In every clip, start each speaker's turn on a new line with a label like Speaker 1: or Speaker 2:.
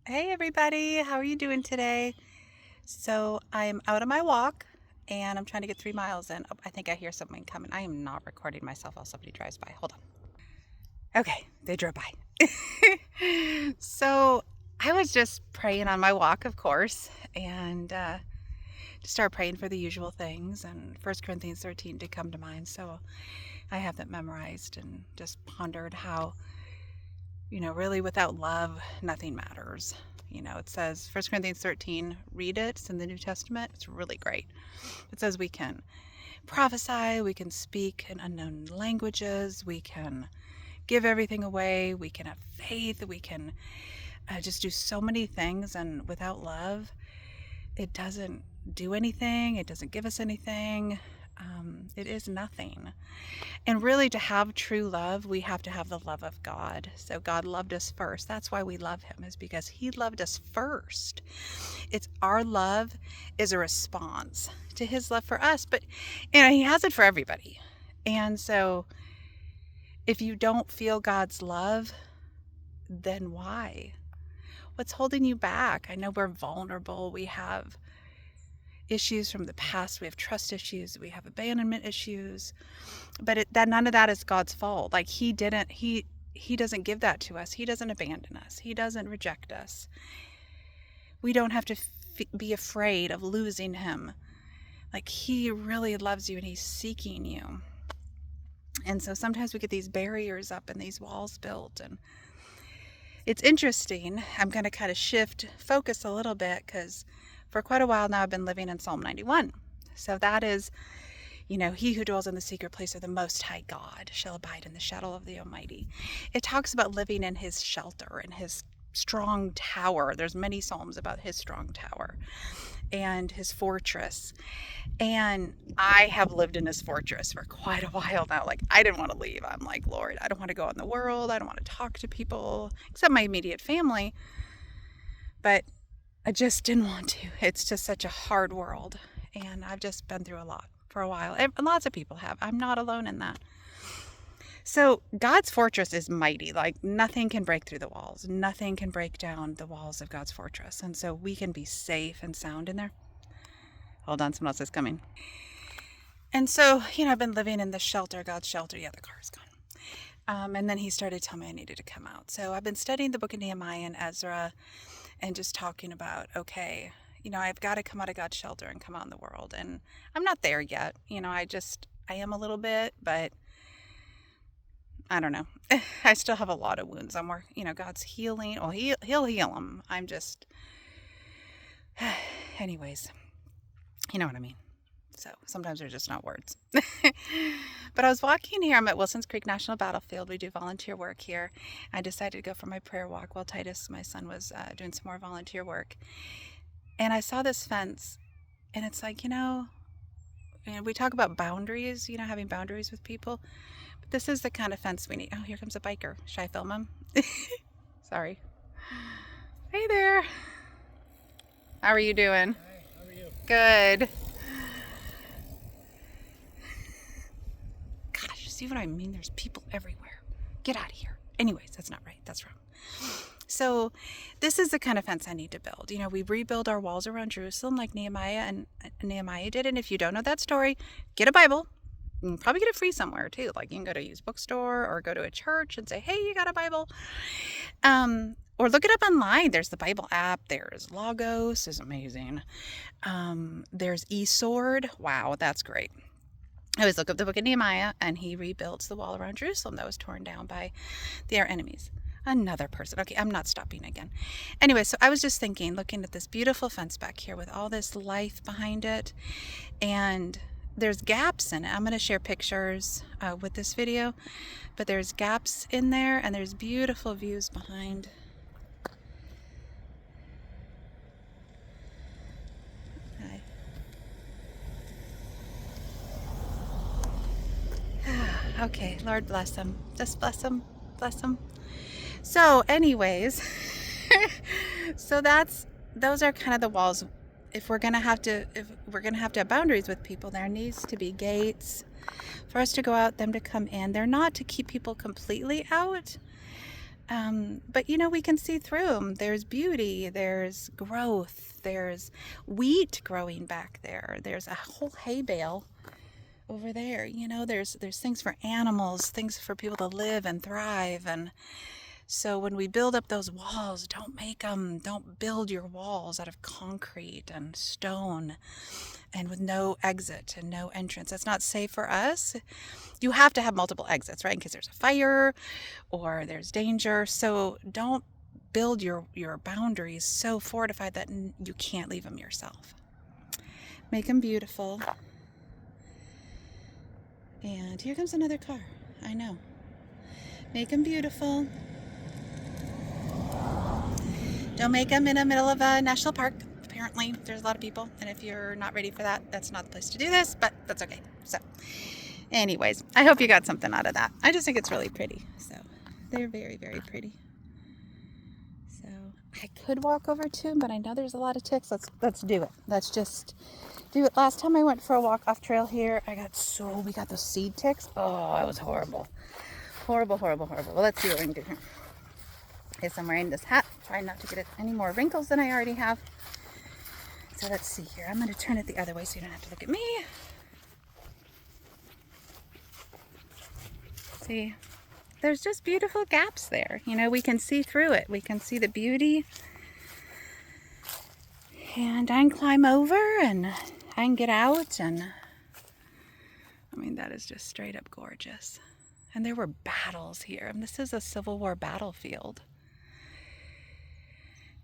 Speaker 1: Hey everybody, how are you doing today? So I am out on my walk and I'm trying to get 3 miles in. Oh, I think I hear someone coming. I am not recording myself while somebody drives by. Hold on. Okay, they drove by. So I was just praying on my walk, of course, and just started praying for the usual things, and 1 Corinthians 13 did come to mind. So I have that memorized and just pondered how really without love, nothing matters. It says 1 Corinthians 13, read it. It's in the New Testament. It's really great. It says we can prophesy, we can speak in unknown languages, we can give everything away, we can have faith, we can just do so many things. And without love, it doesn't do anything, it doesn't give us anything. It is nothing. And really, to have true love, we have to have the love of God. So God loved us first. That's why we love him, is because he loved us first. It's our love is a response to his love for us, but he has it for everybody. And so if you don't feel God's love, then why? What's holding you back? I know we're vulnerable. We have issues from the past. We have trust issues. We have abandonment issues. But that none of that is God's fault. Like he doesn't give that to us. He doesn't abandon us. He doesn't reject us. We don't have to be afraid of losing him. Like he really loves you and he's seeking you. And so sometimes we get these barriers up and these walls built, and it's interesting. I'm going to kind of shift focus a little bit because for quite a while now I've been living in Psalm 91. So that is, he who dwells in the secret place of the Most High God shall abide in the shadow of the Almighty. It talks about living in his shelter and his strong tower. There's many psalms about his strong tower and his fortress. And I have lived in his fortress for quite a while now. Like, I didn't want to leave. I'm like, Lord, I don't want to go out in the world. I don't want to talk to people except my immediate family. But I just didn't want to. It's just such a hard world. And I've just been through a lot for a while. And lots of people have. I'm not alone in that. So God's fortress is mighty. Like nothing can break through the walls. Nothing can break down the walls of God's fortress. And so we can be safe and sound in there. Hold on, someone else is coming. And so, I've been living in the shelter, God's shelter. Yeah, the car's gone. And then he started telling me I needed to come out. So I've been studying the book of Nehemiah and Ezra and just talking about, okay, I've got to come out of God's shelter and come out in the world. And I'm not there yet. I am a little bit, but I don't know. I still have a lot of wounds. I'm working, God's healing. Well, he'll heal them. I'm just, anyways, you know what I mean. So sometimes they're just not words. But I was walking here. I'm at Wilson's Creek National Battlefield. We do volunteer work here. I decided to go for my prayer walk while Titus, my son, was doing some more volunteer work. And I saw this fence, and it's like, we talk about boundaries, having boundaries with people. But this is the kind of fence we need. Oh, here comes a biker. Should I film him? Sorry. Hey there. How are you doing?
Speaker 2: Hi, how are you?
Speaker 1: Good. Gosh, see what I mean? There's people everywhere. Get out of here. Anyways, that's not right. That's wrong. So this is the kind of fence I need to build. We rebuild our walls around Jerusalem like Nehemiah did. And if you don't know that story, get a Bible. You can probably get it free somewhere too. Like you can go to a used bookstore or go to a church and say, hey, you got a Bible? Or look it up online. There's the Bible app. There's Logos, is amazing. There's eSword. Wow, that's great. I always look up the book of Nehemiah, and he rebuilds the wall around Jerusalem that was torn down by their enemies. Another person. Okay, I'm not stopping again. Anyway, so I was just thinking, looking at this beautiful fence back here with all this life behind it, and there's gaps in it. I'm going to share pictures with this video, but there's gaps in there, and there's beautiful views behind. Okay, Lord bless them. Just bless them. Bless them. So anyways, so those are kind of the walls. If we're gonna have to have boundaries with people, there needs to be gates for us to go out, them to come in. They're not to keep people completely out, But we can see through them. There's beauty, there's growth, there's wheat growing back there, there's a whole hay bale over there. There's things for animals, things for people to live and thrive. And so when we build up those walls, don't build your walls out of concrete and stone and with no exit and no entrance. That's not safe for us. You have to have multiple exits, right? In case there's a fire or there's danger. So don't build your boundaries so fortified that you can't leave them yourself. Make them beautiful. And here comes another car. I know. Make them beautiful. Don't make them in the middle of a national park. Apparently, there's a lot of people. And if you're not ready for that, that's not the place to do this, but that's okay. So, anyways, I hope you got something out of that. I just think it's really pretty. So, they're very, very pretty. So, I could walk over to them, but I know there's a lot of ticks. Let's do it. Let's just do it. Last time I went for a walk off trail here, we got those seed ticks. Oh, it was horrible. Horrible, horrible, horrible. Well, let's see what we can do here. Okay, so I'm wearing this hat, trying not to get any more wrinkles than I already have. So let's see here. I'm going to turn it the other way so you don't have to look at me. See, there's just beautiful gaps there. We can see through it. We can see the beauty. And I can climb over and I can get out. And I mean, that is just straight up gorgeous. And there were battles here. And this is a Civil War battlefield.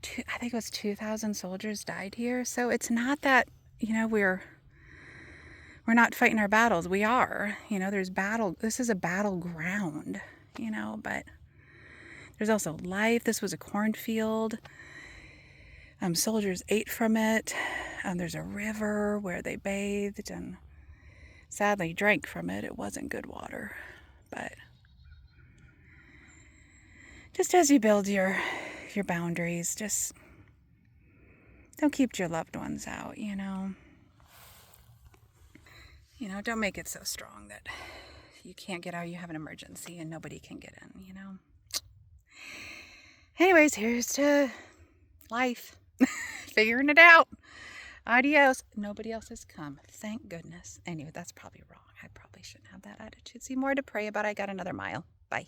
Speaker 1: I think it was 2,000 soldiers died here. So it's not that, we're not fighting our battles. We are. There's battle. This is a battleground, but there's also life. This was a cornfield. Soldiers ate from it. There's a river where they bathed and sadly drank from it. It wasn't good water. But just as you build your boundaries, just don't keep your loved ones out, don't make it so strong that you can't get out, you have an emergency and nobody can get in, Anyways, here's to life. Figuring it out. Adios. Nobody else has come. Thank goodness. Anyway, that's probably wrong. I probably shouldn't have that attitude. See, more to pray about. I got another mile. Bye.